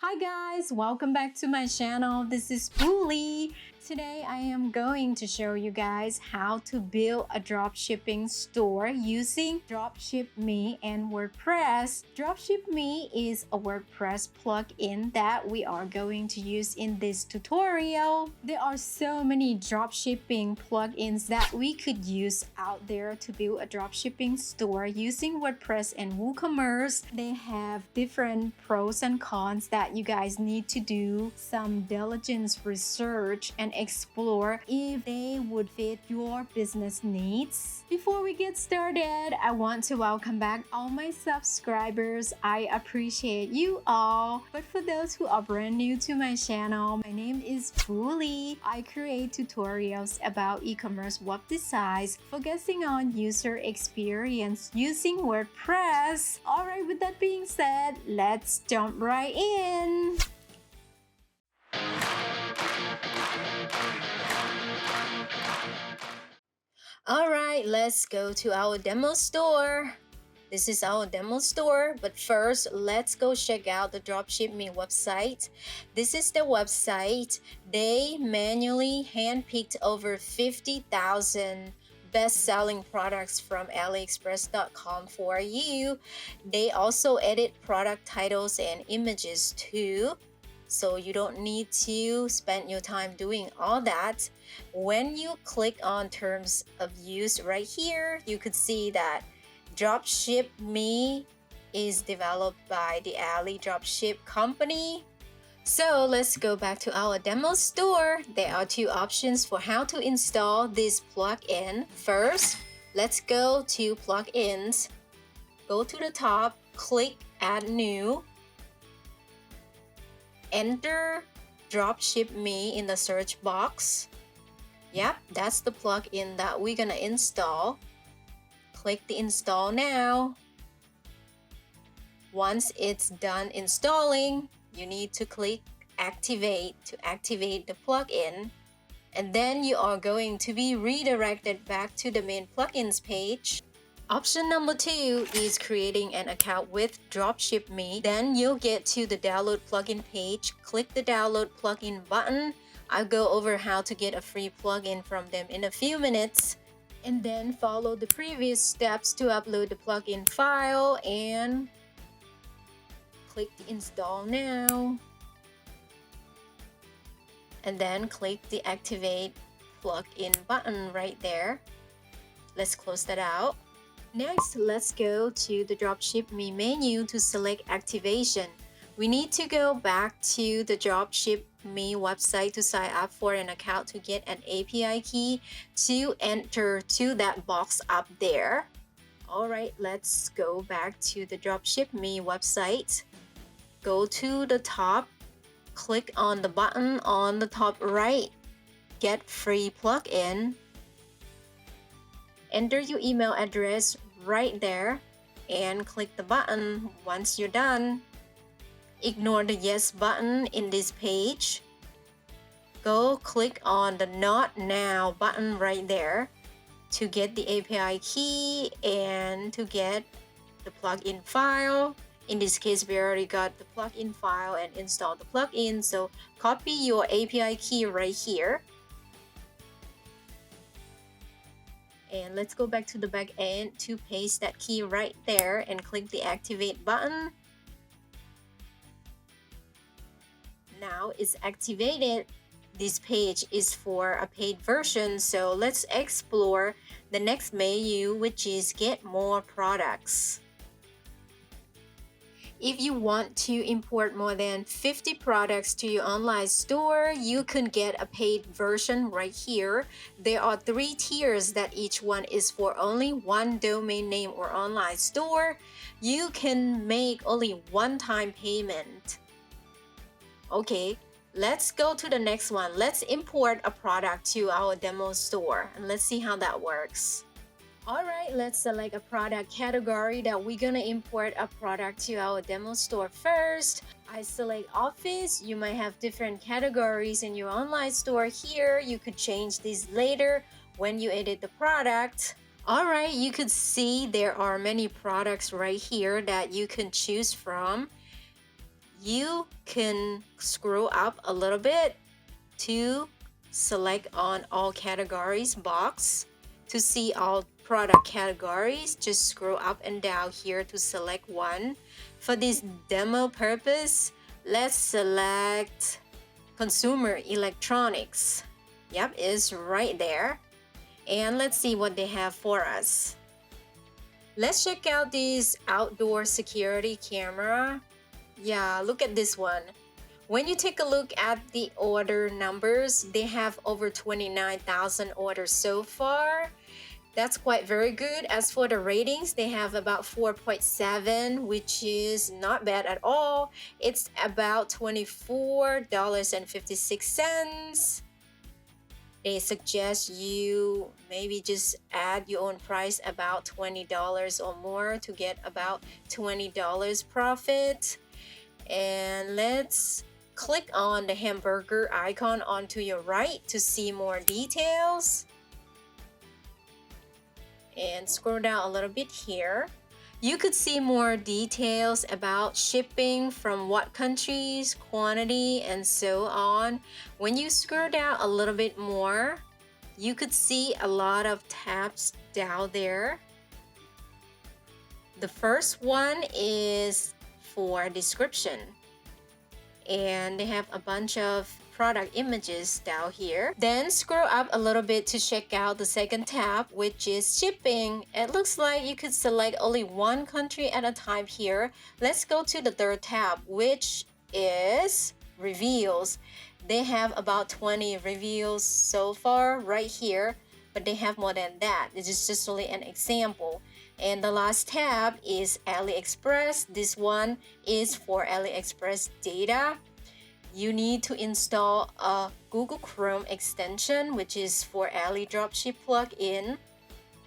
Hi guys, welcome back to my channel. This is Julie. Today I am going to show you guys how to build a dropshipping store using DropshipMe and WordPress. DropshipMe is a WordPress plugin that we are going to use in this tutorial. There are so many dropshipping plugins that we could use out there to build a dropshipping store using WordPress and WooCommerce. They have different pros and cons that you guys need to do some diligence research and explore if they would fit your business needs. Before we get started, I want to welcome back all my subscribers. I appreciate you all. But for those who are brand new to my channel, my name is Julie. I create tutorials about e-commerce web designs, focusing on user experience using WordPress. Alright, with that being said, let's jump right in. Alright, let's go to our demo store. This is our demo store, but first, let's go check out the DropshipMe website. This is the website. They manually handpicked over 50,000 best-selling products from AliExpress.com for you. They also edit product titles and images too, so you don't need to spend your time doing all that. When you click on terms of use right here, you could see that DropshipMe is developed by the Ali Dropship company. So let's go back to our demo store. There are two options for how to install this plugin. First, let's go to plugins. Go to the top, click add new. Enter DropshipMe in the search box. Yep, that's the plugin that we're gonna install. Click the install now. Once it's done installing, you need to click activate to activate the plugin. And then you are going to be redirected back to the main plugins page. Option number 2 is creating an account with DropshipMe. Then you'll get to the download plugin page. Click the download plugin button. I'll go over how to get a free plugin from them in a few minutes. And then follow the previous steps to upload the plugin file and click the install now. And then click the activate plugin button right there. Let's close that out. Next, let's go to the DropshipMe menu to select activation. We need to go back to the DropshipMe website to sign up for an account to get an API key to enter to that box up there. Alright, let's go back to the DropshipMe website. Go to the top, click on the button on the top right, get free plugin. Enter your email address right there and click the button. Once you're done, ignore the yes button in this page. Go click on the not now button right there to get the API key and to get the plugin file. In this case, we already got the plugin file and installed the plugin, so copy your API key right here. And let's go back to the back end to paste that key right there and click the activate button. Now it's activated. This page is for a paid version, so let's explore the next menu, which is get more products. If you want to import more than 50 products to your online store, you can get a paid version right here. There are 3 tiers that each one is for only one domain name or online store. You can make only one-time payment. Okay, let's go to the next one. Let's import a product to our demo store and let's see how that works. Alright, let's select a product category that we're gonna import a product to our demo store first. I select office. You might have different categories in your online store here. You could change these later when you edit the product. Alright, you could see there are many products right here that you can choose from. you can scroll up a little bit to select on all categories box. To see all product categories, just scroll up and down here to select one. For this demo purpose, let's select consumer electronics. Yep, it's right there. And let's see what they have for us. Let's check out this outdoor security camera. Yeah, look at this one. When you take a look at the order numbers, they have over 29,000 orders so far. That's quite very good. As for the ratings, they have about 4.7, which is not bad at all. It's about $24.56. They suggest you maybe just add your own price about $20 or more to get about $20 profit. And let's click on the hamburger icon onto your right to see more details. And scroll down a little bit here. You could see more details about shipping, from what countries, quantity, and so on. When you scroll down a little bit more, you could see a lot of tabs down there. The first one is for description, and they have a bunch of product images down here. Then scroll up a little bit to check out the second tab, which is shipping. It looks like you could select only one country at a time here. Let's go to the third tab, which is reviews. They have about 20 reviews so far right here, but they have more than that. This is just only an example. And the last tab is AliExpress. This one is for AliExpress data. You need to install a Google Chrome extension, which is for Ali Dropship plugin.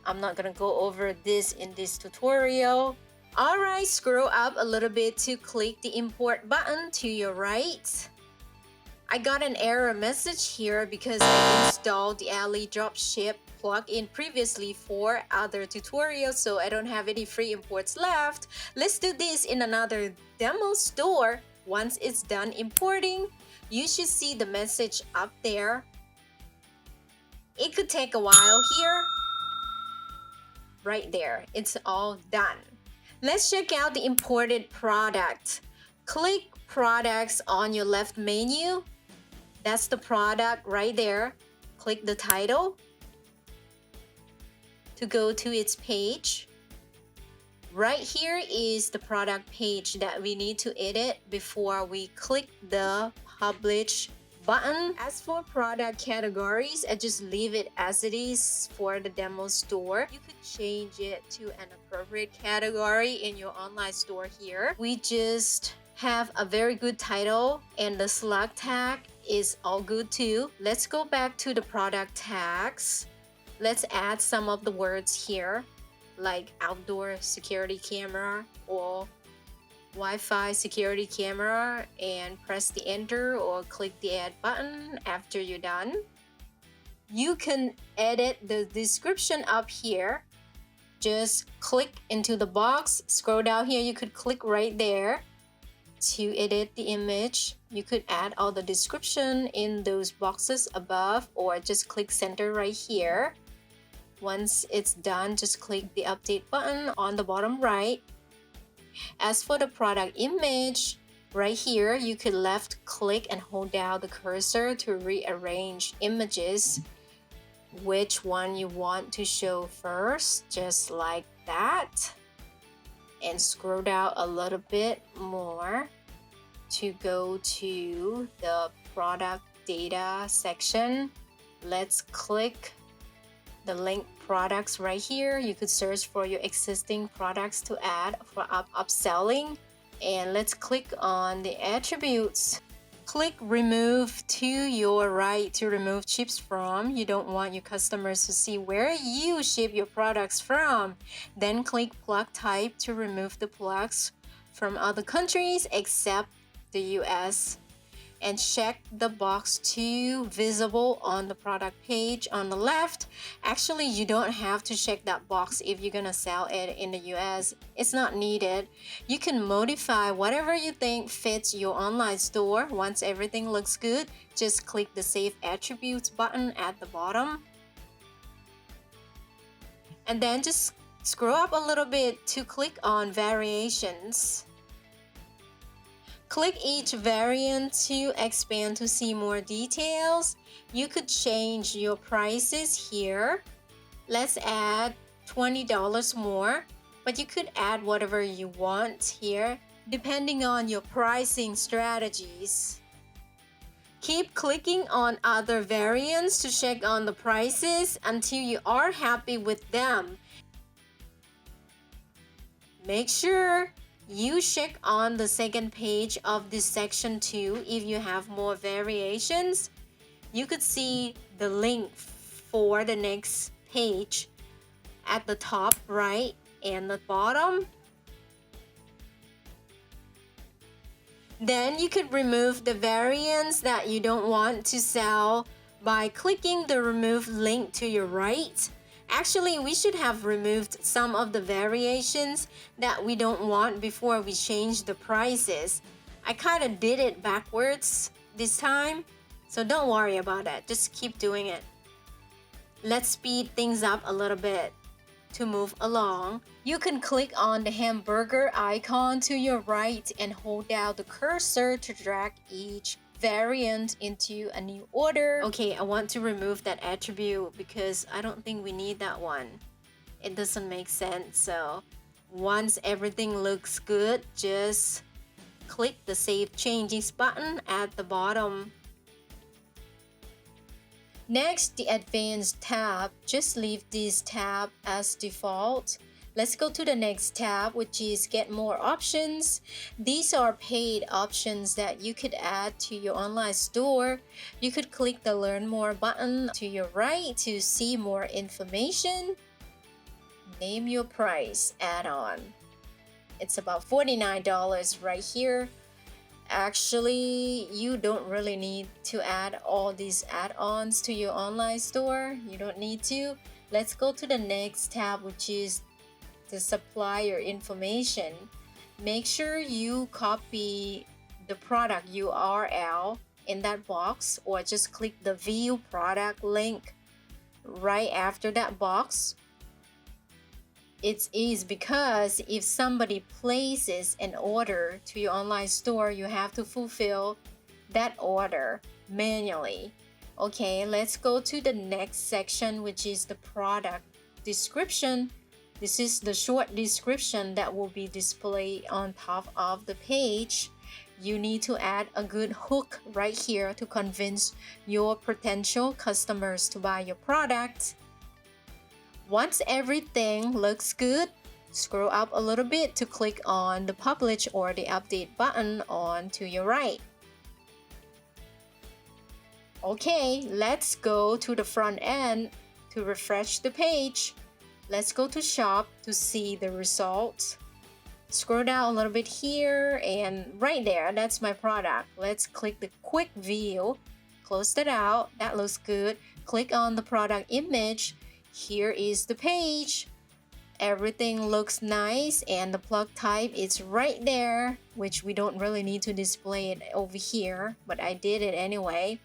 I'm not gonna go over this in this tutorial. Alright, scroll up a little bit to click the import button to your right. I got an error message here because I installed the Ali Dropship plugin previously for other tutorials, so I don't have any free imports left. Let's do this in another demo store. Once it's done importing, you should see the message up there. It could take a while here. Right there, it's all done. Let's check out the imported product. Click products on your left menu. That's the product right there. Click the title to go to its page. Right here is the product page that we need to edit before we click the publish button. As for product categories, I just leave it as it is for the demo store. You could change it to an appropriate category in your online store here. We just have a very good title, and the slug tag is all good too. Let's go back to the product tags. Let's add some of the words here, like outdoor security camera or Wi-Fi security camera, and press the enter or click the add button after you're done. You can edit the description up here. Just click into the box, scroll down here, you could click right there to edit the image. You could add all the description in those boxes above, or just click center right here. Once it's done, just click the update button on the bottom right. As for the product image, right here, you could left click and hold down the cursor to rearrange images. Which one you want to show first, just like that. And scroll down a little bit more to go to the product data section. Let's click the link products right here. You could search for your existing products to add for upselling. And let's click on the attributes. Click remove to your right to remove ships from. You don't want your customers to see where you ship your products from. Then click plug type to remove the plugs from other countries except the US. and check the box 2 visible on the product page on the left. Actually, you don't have to check that box if you're gonna sell it in the US. It's not needed. You can modify whatever you think fits your online store. Once everything looks good, just click the Save Attributes button at the bottom. And then just scroll up a little bit to click on Variations. Click each variant to expand to see more details. You could change your prices here. Let's add $20 more, but you could add whatever you want here, depending on your pricing strategies. Keep clicking on other variants to check on the prices until you are happy with them. Make sure you check on the second page of this section too if you have more variations. You could see the link for the next page at the top right and the bottom. Then you could remove the variants that you don't want to sell by clicking the Remove link to your right. Actually, we should have removed some of the variations that we don't want before we change the prices. I kind of did it backwards this time, so don't worry about it. Just keep doing it. Let's speed things up a little bit to move along. You can click on the hamburger icon to your right and hold down the cursor to drag each variant into a new order. Okay, I want to remove that attribute because I don't think we need that one. It doesn't make sense. So once everything looks good, just click the Save Changes button at the bottom. Next, the Advanced tab. Just leave this tab as default. Let's go to the next tab, which is Get More Options. These are paid options that you could add to your online store. You could click the Learn More button to your right to see more information. Name your price add-on. It's about $49 right here. Actually, you don't really need to add all these add-ons to your online store. You don't need to. Let's go to the next tab, which is the supplier information. Make sure you copy the product URL in that box, or just click the View Product link right after that box. It is because if somebody places an order to your online store, you have to fulfill that order manually. Okay, let's go to the next section, which is the product description. This is the short description that will be displayed on top of the page. You need to add a good hook right here to convince your potential customers to buy your product. Once everything looks good, scroll up a little bit to click on the Publish or the Update button on to your right. Okay, let's go to the front end to refresh the page. Let's go to Shop to see the results. Scroll down a little bit here and right there, that's my product. Let's click the Quick View. Close that out. That looks good. Click on the product image. Here is the page. Everything looks nice and the plug type is right there, which we don't really need to display it over here, but I did it anyway.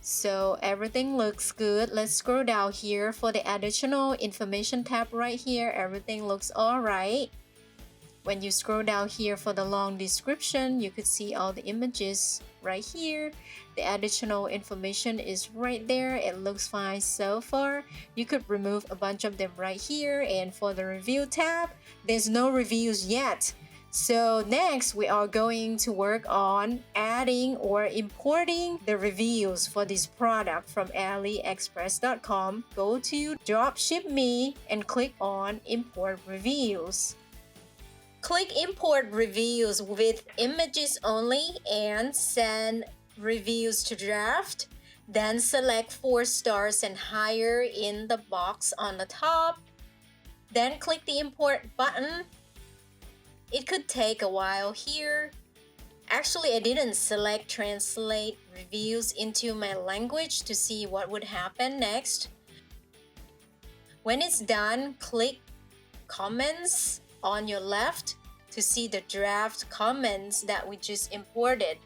So everything looks good. Let's scroll down here for the additional information tab right here. Everything looks all right. When you scroll down here for the long description, you could see all the images right here. The additional information is right there. It looks fine so far. You could remove a bunch of them right here. And for the review tab, there's no reviews yet. So next, we are going to work on adding or importing the reviews for this product from AliExpress.com. Go to DropshipMe and click on Import Reviews. Click Import Reviews with images only and send reviews to draft. Then select 4 stars and higher in the box on the top. Then click the Import button. It could take a while here. Actually, I didn't select translate reviews into my language to see what would happen next. When it's done, click comments on your left to see the draft comments that we just imported.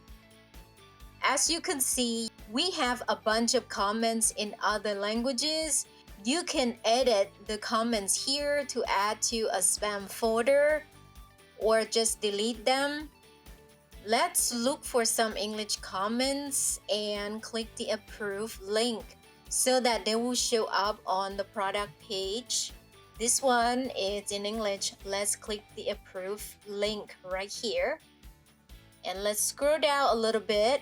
As you can see, we have a bunch of comments in other languages. You can edit the comments here to add to a spam folder or just delete them. Let's look for some English comments and click the approve link so that they will show up on the product page. This one is in English. Let's click the approve link right here. And let's scroll down a little bit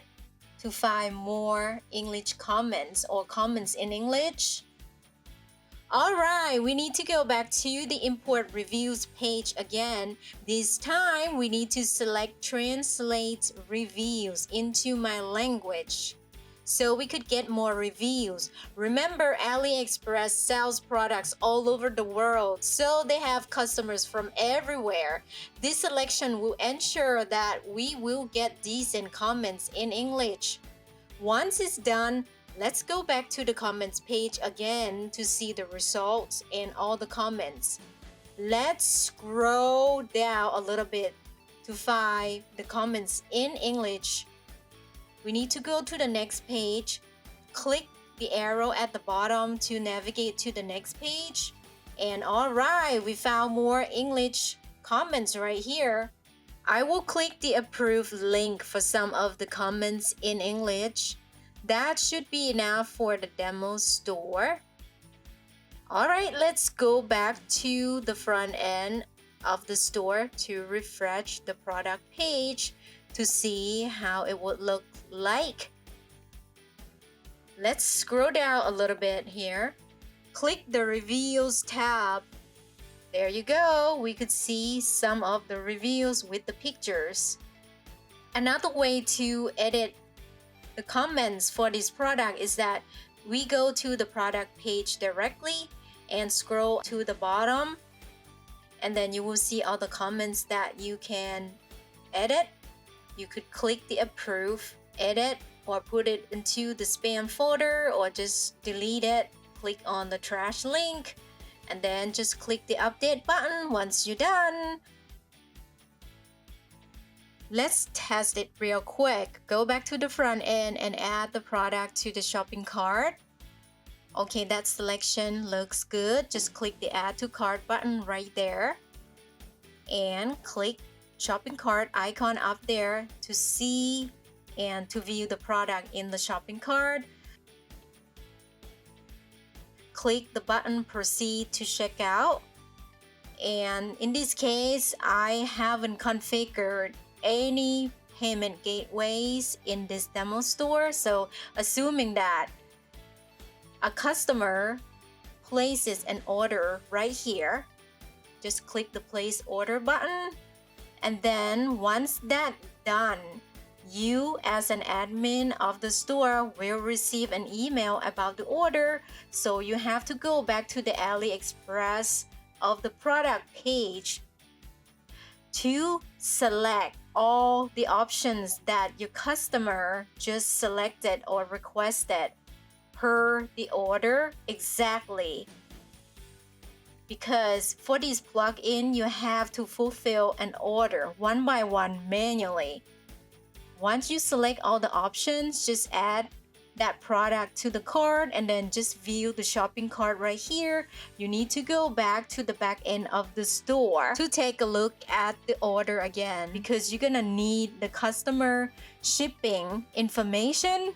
to find more English comments or comments in English. Alright, we need to go back to the import reviews page again. This time, we need to select translate reviews into my language so we could get more reviews. Remember, AliExpress sells products all over the world, so they have customers from everywhere. This selection will ensure that we will get decent comments in English. Once it's done, let's go back to the comments page again to see the results and all the comments. Let's scroll down a little bit to find the comments in English. We need to go to the next page. Click the arrow at the bottom to navigate to the next page. And alright, we found more English comments right here. I will click the approve link for some of the comments in English. That should be enough for the demo store. Alright, let's go back to the front end of the store to refresh the product page to see how it would look like. Let's scroll down a little bit here. Click the reviews tab. There you go. We could see some of the reviews with the pictures. Another way to edit the comments for this product is that we go to the product page directly and scroll to the bottom, and then you will see all the comments that you can edit. You could click the approve, edit, or put it into the spam folder, or just delete it. Click on the trash link and then just click the update button once you're done. Let's test it real quick. Go back to the front end and add the product to the shopping cart. Okay, that selection looks good. Just click the add to cart button right there and click shopping cart icon up there to see and to view the product in the shopping cart. Click the button proceed to check out. And in this case, I haven't configured any payment gateways in this demo store. So assuming that a customer places an order right here, just click the place order button. And then once that's done, you as an admin of the store will receive an email about the order. So you have to go back to the AliExpress of the product page to select all the options that your customer just selected or requested per the order exactly. Because for this plugin, you have to fulfill an order one by one manually. Once you select all the options, just add that product to the cart and then just view the shopping cart right here. You need to go back to the back end of the store to take a look at the order again, because you're gonna need the customer shipping information.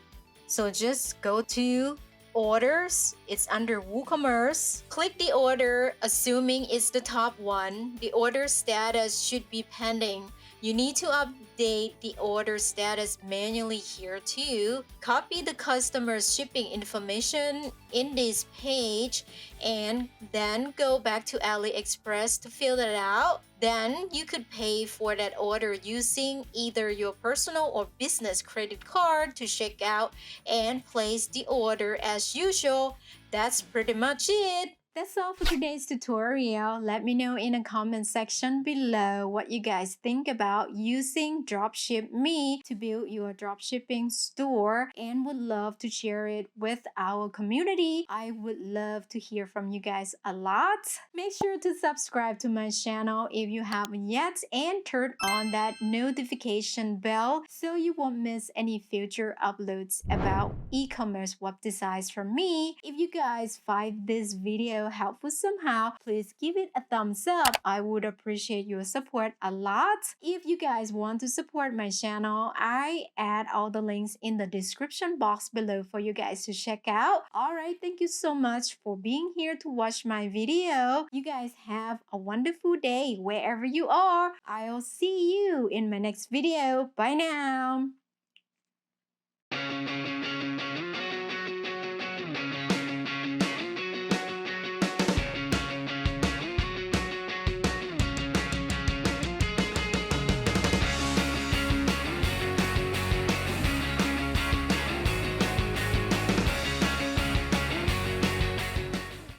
So just go to orders. It's under WooCommerce. Click the order, assuming it's the top one. The order status should be pending. You need to update the order status manually here too. Copy the customer's shipping information in this page and then go back to AliExpress to fill it out. Then you could pay for that order using either your personal or business credit card to check out and place the order as usual. That's pretty much it. That's all for today's tutorial. Let me know in the comment section below what you guys think about using DropshipMe to build your dropshipping store, and would love to share it with our community. I would love to hear from you guys a lot. Make sure to subscribe to my channel if you haven't yet, and turn on that notification bell so you won't miss any future uploads about e-commerce web designs from me. If you guys find this video helpful somehow, please give it a thumbs up. I would appreciate your support a lot. If you guys want to support my channel, I add all the links in the description box below for you guys to check out. Alright, thank you so much for being here to watch my video. You guys have a wonderful day wherever you are. I'll see you in my next video. Bye now.